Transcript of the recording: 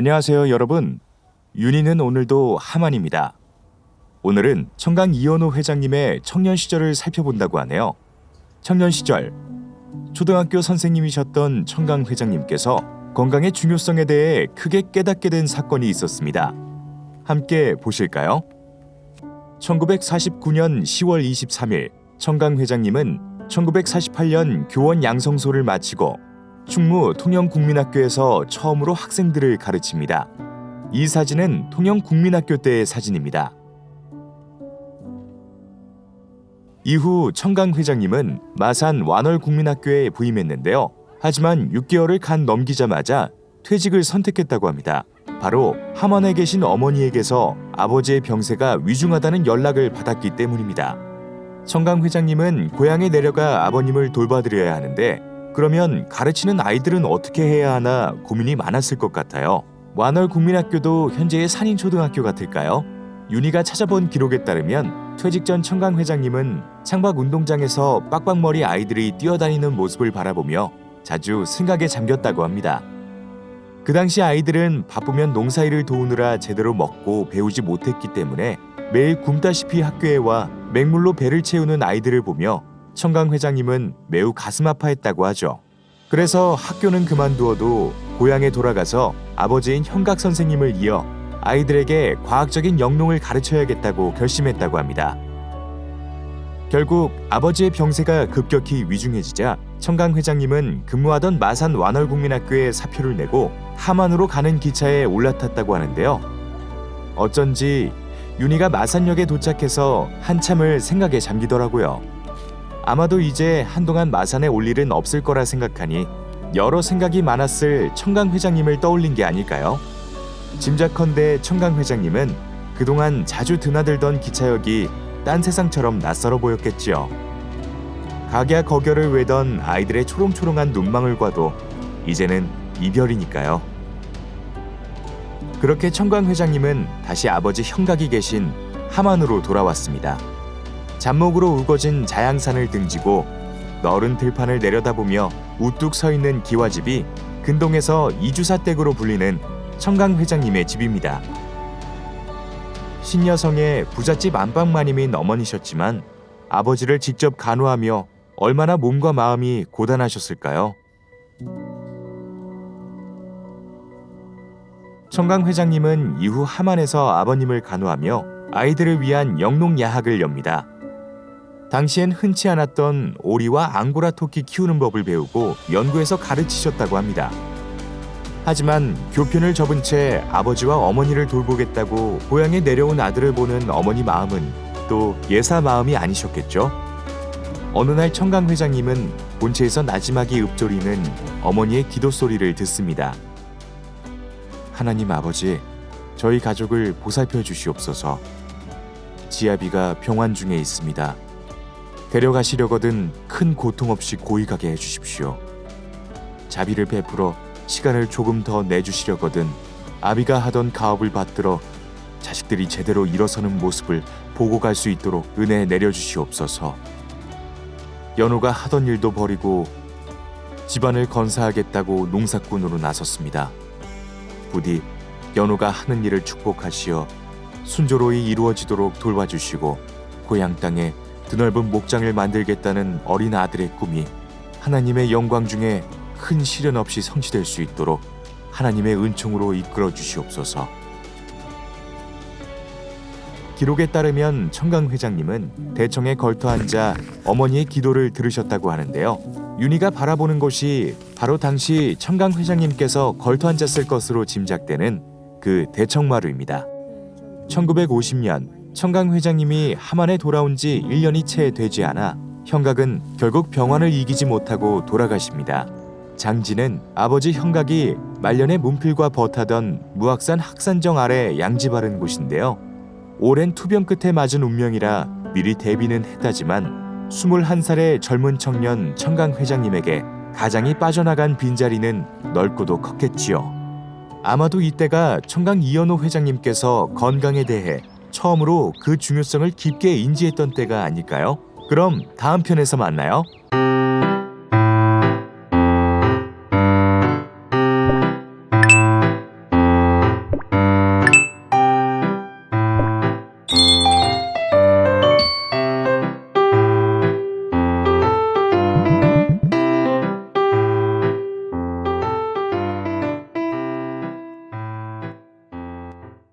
안녕하세요 여러분. 윤희는 오늘도 하만입니다. 오늘은 청강 이현호 회장님의 청년 시절을 살펴본다고 하네요. 청년 시절 초등학교 선생님이셨던 청강 회장님께서 건강의 중요성에 대해 크게 깨닫게 된 사건이 있었습니다. 함께 보실까요? 1949년 10월 23일 청강 회장님은 1948년 교원 양성소를 마치고 충무 통영국민학교에서 처음으로 학생들을 가르칩니다. 이 사진은 통영국민학교 때의 사진입니다. 이후 청강 회장님은 마산 완월국민학교에 부임했는데요. 하지만 6개월을 간 넘기자마자 퇴직을 선택했다고 합니다. 바로 함안에 계신 어머니에게서 아버지의 병세가 위중하다는 연락을 받았기 때문입니다. 청강 회장님은 고향에 내려가 아버님을 돌봐드려야 하는데 그러면 가르치는 아이들은 어떻게 해야 하나 고민이 많았을 것 같아요. 완월국민학교도 현재의 산인초등학교 같을까요? 윤희가 찾아본 기록에 따르면 퇴직 전 청강 회장님은 창밖 운동장에서 빡빡머리 아이들이 뛰어다니는 모습을 바라보며 자주 생각에 잠겼다고 합니다. 그 당시 아이들은 바쁘면 농사일을 도우느라 제대로 먹고 배우지 못했기 때문에 매일 굶다시피 학교에 와 맹물로 배를 채우는 아이들을 보며 청강 회장님은 매우 가슴 아파했다고 하죠. 그래서 학교는 그만두어도 고향에 돌아가서 아버지인 형각 선생님을 이어 아이들에게 과학적인 영농을 가르쳐야겠다고 결심했다고 합니다. 결국 아버지의 병세가 급격히 위중해지자 청강 회장님은 근무하던 마산 완월국민학교에 사표를 내고 함안으로 가는 기차에 올라탔다고 하는데요. 어쩐지 윤희가 마산역에 도착해서 한참을 생각에 잠기더라고요. 아마도 이제 한동안 마산에 올 일은 없을 거라 생각하니 여러 생각이 많았을 청강 회장님을 떠올린 게 아닐까요? 짐작컨대 청강 회장님은 그동안 자주 드나들던 기차역이 딴 세상처럼 낯설어 보였겠지요. 각야거결을 외던 아이들의 초롱초롱한 눈망울과도 이제는 이별이니까요. 그렇게 청강 회장님은 다시 아버지 형각이 계신 함안으로 돌아왔습니다. 잡목으로 우거진 자양산을 등지고 너른 들판을 내려다보며 우뚝 서 있는 기와집이 근동에서 이주사댁으로 불리는 청강 회장님의 집입니다. 신여성의 부잣집 안방마님인 어머니셨지만 아버지를 직접 간호하며 얼마나 몸과 마음이 고단하셨을까요? 청강 회장님은 이후 함안에서 아버님을 간호하며 아이들을 위한 영농야학을 엽니다. 당시엔 흔치 않았던 오리와 앙고라 토끼 키우는 법을 배우고 연구해서 가르치셨다고 합니다. 하지만 교편을 접은 채 아버지와 어머니를 돌보겠다고 고향에 내려온 아들을 보는 어머니 마음은 또 예사 마음이 아니셨겠죠? 어느 날 청강 회장님은 본체에서 나지막이 읊조리는 어머니의 기도 소리를 듣습니다. 하나님 아버지, 저희 가족을 보살펴 주시옵소서. 지아비가 병환 중에 있습니다. 데려가시려거든 큰 고통 없이 고이 가게 해주십시오. 자비를 베풀어 시간을 조금 더 내주시려거든 아비가 하던 가업을 받들어 자식들이 제대로 일어서는 모습을 보고 갈 수 있도록 은혜 내려주시옵소서. 연호가 하던 일도 버리고 집안을 건사하겠다고 농사꾼으로 나섰습니다. 부디 연호가 하는 일을 축복하시어 순조로이 이루어지도록 돌봐주시고 고향 땅에 드넓은 목장을 만들겠다는 어린 아들의 꿈이 하나님의 영광 중에 큰 시련 없이 성취될 수 있도록 하나님의 은총으로 이끌어 주시옵소서. 기록에 따르면 청강 회장님은 대청에 걸터 앉아 어머니의 기도를 들으셨다고 하는데요. 윤희가 바라보는 곳이 바로 당시 청강 회장님께서 걸터 앉았을 것으로 짐작되는 그 대청마루입니다. 1950년 청강 회장님이 함안에 돌아온 지 1년이 채 되지 않아 형각은 결국 병환을 이기지 못하고 돌아가십니다. 장지는 아버지 형각이 말년에 문필과 벗하던 무악산 학산정 아래 양지바른 곳인데요. 오랜 투병 끝에 맞은 운명이라 미리 대비는 했다지만 21살의 젊은 청년 청강 회장님에게 가장이 빠져나간 빈자리는 넓고도 컸겠지요. 아마도 이때가 청강 이현호 회장님께서 건강에 대해 처음으로 그 중요성을 깊게 인지했던 때가 아닐까요? 그럼 다음 편에서 만나요.